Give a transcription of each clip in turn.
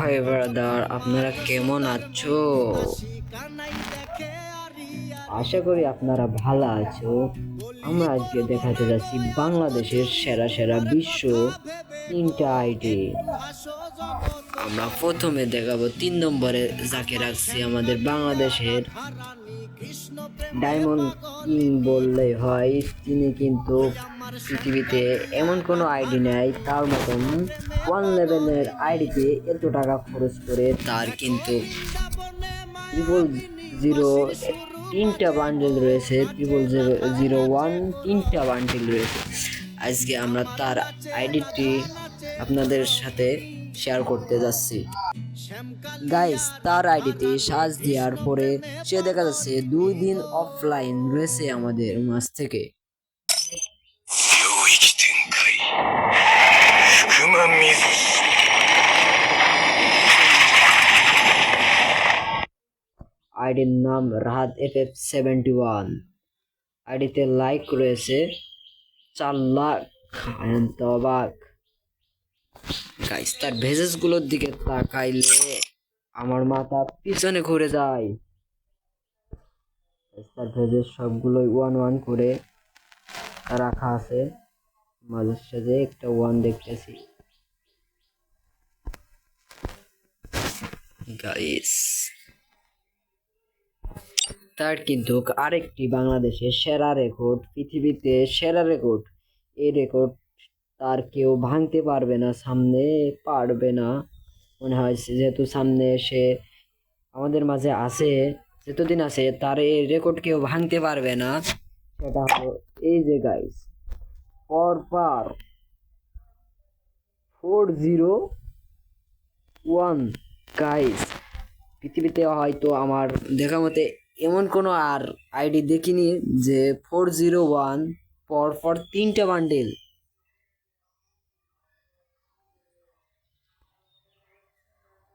High brother, আপনারা কেমন আছো? আশা করি আপনারা ভালো আছো। আমরা আজকে দেখাতে যাচ্ছি বাংলাদেশের সেরা সেরা বিশ্ব 3টা আইডি। আমরা প্রথমে দেখাবো 3 নম্বরে যাকে রাখছি আমাদের বাংলাদেশের ডায়মন্ড কিং বললেই হয়। তিনি কিন্তু পৃথিবীতে এমন কোনো আইডি নেই তার মতন 1 লেভেলের আইডিতে এত টাকা খরচ করে। তার কিন্তু 000 3টা বান্ডেল রয়েছে, 00001 3টা বান্ডেল রয়েছে। আজকে আমরা তার আইডিটি আপনাদের সাথে শেয়ার করতে যাচ্ছি। গাইস, তার আইডিতে সার্চ দেওয়ার পরে সে দেখা যাচ্ছে 2 দিন অফলাইন রয়েছে আমাদের মাঝ থেকে। আইডির নাম রাহাত FF71। আইডিতে লাইক রয়েছে 4 লাখ। অবাক গাইস, তার ভেজেস গুলোর দিকে তাকাইলে আমার মাথা পিছনে ঘুরে যায়। তার ভেজেস সবগুলোই 1 করে রাখা আছে, মাঝে সাঝে একটা 1 দেখতেছি। গাইস, তার কিন্তু আরেকটি বাংলাদেশের সেরা রেকর্ড, পৃথিবীতে সেরা রেকর্ড। এই রেকর্ড তার কেউ ভাঙতে পারবে না, সামনে পারবে না মনে হয়, যেহেতু সামনে সে আমাদের মাঝে আছে, যতদিন আছে তার এই রেকর্ড কেউ ভাঙতে পারবে না। সেটা হলো এই যে গাইস, পরপর 401। গাইস, পৃথিবীতে হয়তো আমার দেখা মতে এমন কোনো আর আইডি দেখিনি যে 401 পরপর 3টা বান্ডেল।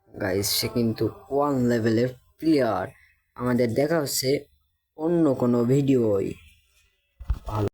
গাইস, সে কিন্তু 1 লেভেলের প্লেয়ার। আমাদের দেখা হচ্ছে অন্য কোনো ভিডিওই। ভালো।